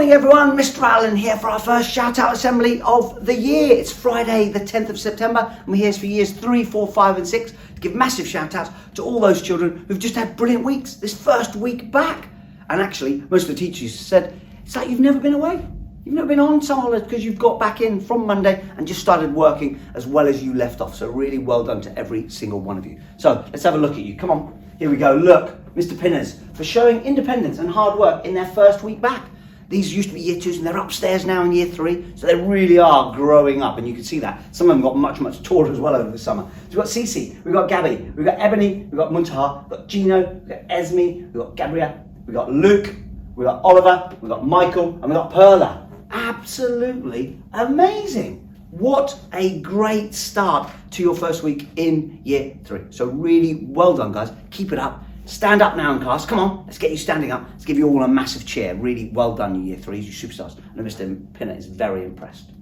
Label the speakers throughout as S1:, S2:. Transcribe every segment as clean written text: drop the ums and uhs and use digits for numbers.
S1: morning everyone, Mr. Allen here for our first shout out assembly of the year. It's Friday the 10th of September and we're here for years 3, 4, 5 and 6 to give massive shout outs to all those children who've just had brilliant weeks, this first week back. And actually, most of the teachers said, it's like you've never been away. You've never been on summer holidays because you've got back in from Monday and just started working as well as you left off. So really well done to every single one of you. So let's have a look at you. Come on, here we go. Look, Mr. Pinners, for showing independence and hard work in their first week back. These used to be year 2s and they're upstairs now in year 3. So they really are growing up and you can see that. Some of them got much taller as well over the summer. So we've got Cece, we've got Gabby, we've got Ebony, we've got Muntaha, we've got Gino, we've got Esme, we've got Gabrielle, we've got Luke, we've got Oliver, we've got Michael and we've got Perla. Absolutely amazing. What a great start to your first week in year 3. So really well done guys, keep it up. Stand up now in class, come on, let's get you standing up. Let's give you all a massive cheer. Really well done, you year 3s, you superstars. And Mr. Pinner is very impressed.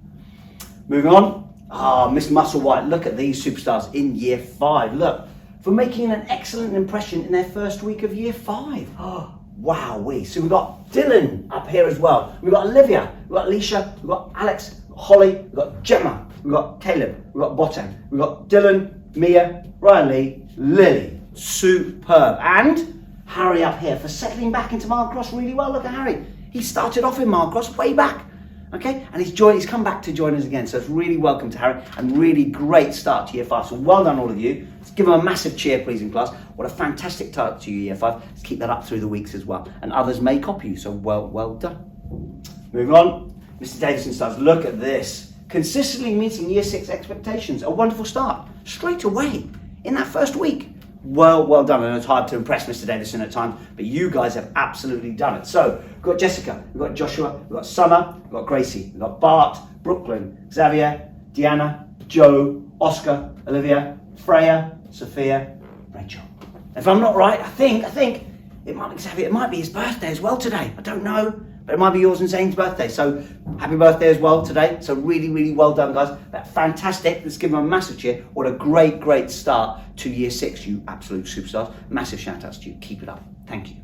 S1: Moving on, Miss Musselwhite, look at these superstars in year 5. Look, for making an excellent impression in their first week of year 5. Oh, wowee. So we've got Dylan up here as well. We've got Olivia, we've got Alicia, we've got Alex, we've got Holly, we've got Gemma, we've got Caleb, we've got Botan, we've got Dylan, Mia, Ryan Lee, Lily. Superb. And Harry up here for settling back into Marlcross really well. Look at Harry. He started off in Marlcross way back. Okay, and he's come back to join us again. So it's really welcome to Harry and really great start to year 5. So well done all of you. Let's give him a massive cheer please in class. What a fantastic start to year 5. Let's keep that up through the weeks as well. And others may copy you. So well done. Moving on. Mr. Davison starts. Look at this. Consistently meeting year 6 expectations. A wonderful start. Straight away in that first week. Well done. I know it's hard to impress Mr. Davison at times, but you guys have absolutely done it. So, we've got Jessica, we've got Joshua, we've got Summer, we've got Gracie, we've got Bart, Brooklyn, Xavier, Deanna, Joe, Oscar, Olivia, Freya, Sophia, Rachel. If I'm not right, I think it might be Xavier, it might be his birthday as well today. I don't know, but it might be yours and Zane's birthday. So, happy birthday as well today. So really well done guys. That's fantastic. Let's give them a massive cheer. What a great start to year 6, you absolute superstars. Massive shout outs to you. Keep it up. Thank you.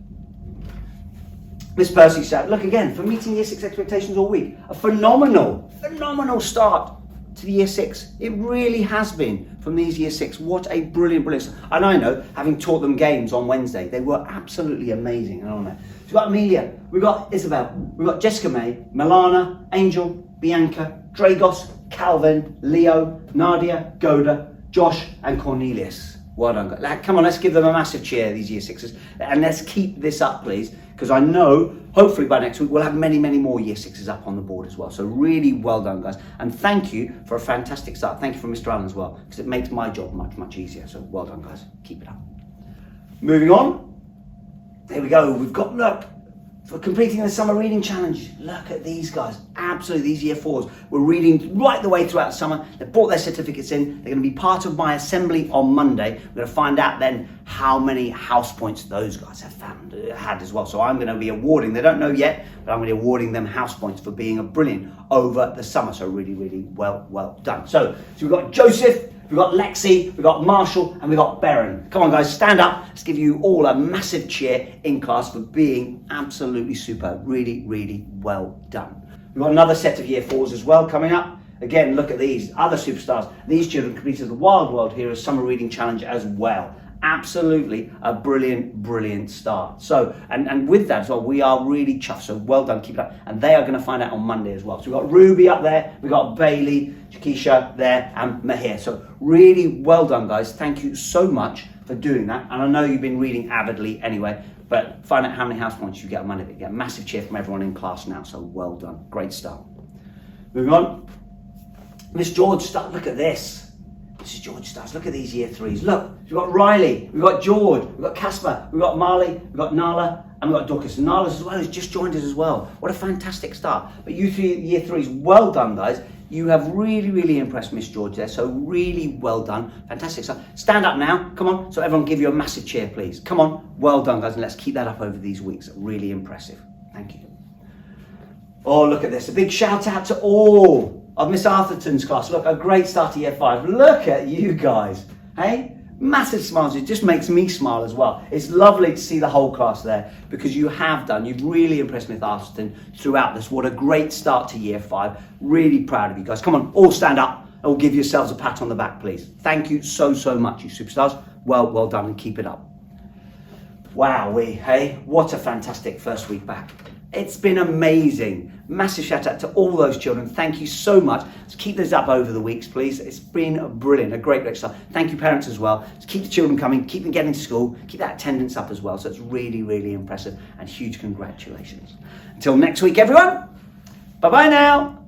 S1: Miss Percy said, look again, for meeting year 6 expectations all week. A phenomenal start to the year 6. It really has been from these year 6. What a brilliant start. And I know, having taught them games on Wednesday, they were absolutely amazing. And on there. So we've got Amelia, we've got Isabel, we've got Jessica May, Milana, Angel, Bianca, Dragos, Calvin, Leo, Nadia, Goda, Josh and Cornelius. Well done guys. Come on, let's give them a massive cheer, these year 6s. And let's keep this up please, because I know hopefully by next week we'll have many more year 6s up on the board as well. So really well done guys. And thank you for a fantastic start. Thank you from Mr. Allen as well, because it makes my job much easier. So well done guys. Keep it up. Moving on. There we go. We've got, look, for completing the summer reading challenge. Look at these guys. Absolutely, these year 4s were reading right the way throughout the summer. They brought their certificates in. They're going to be part of my assembly on Monday. We're going to find out then how many house points those guys have had as well. So I'm going to be awarding, they don't know yet, but I'm going to be awarding them house points for being a brilliant over the summer. So really well done. So we've got Joseph, we've got Lexi, we've got Marshall, and we've got Baron. Come on guys, stand up. Let's give you all a massive cheer in class for being absolutely super. Really well done. We've got another set of year 4s as well coming up. Again, look at these other superstars. These children completed the Wild World Heroes Summer Reading Challenge as well. Absolutely a brilliant start. So, and with that as well, we are really chuffed. So well done, keep it up. And they are going to find out on Monday as well. So we've got Ruby up there, we've got Bailey, Jakisha there, and Mahir. So really well done, guys. Thank you so much for doing that. And I know you've been reading avidly anyway, but find out how many house points you get on Monday. You get a massive cheer from everyone in class now. So well done. Great start. Moving on. Miss George, look at this. This is George Stars. Look at these year 3s. Look, we've got Riley, we've got George, we've got Casper, we've got Marley, we've got Nala, and we've got Dorcas. And Nala as well has just joined us as well. What a fantastic start. But you three year 3s, well done guys. You have really impressed Miss George there. So really well done. Fantastic start. Stand up now. Come on. So everyone give you a massive cheer, please. Come on. Well done guys. And let's keep that up over these weeks. Really impressive. Thank you. Oh, look at this. A big shout out to all of Miss Arthurton's class. Look, a great start to year 5. Look at you guys. Hey? Massive smiles. It just makes me smile as well. It's lovely to see the whole class there because you've really impressed Smith Arthurton throughout this. What a great start to year 5. Really proud of you guys. Come on, all stand up and we'll give yourselves a pat on the back, please. Thank you so much, you superstars. Well done and keep it up. Wowee, hey, what a fantastic first week back. It's been amazing. Massive shout out to all those children. Thank you so much. Let's keep this up over the weeks, please. It's been brilliant, a great start. Thank you, parents, as well. Let's keep the children coming, keep them getting to school, keep that attendance up as well. So it's really impressive and huge congratulations. Until next week, everyone. Bye-bye now.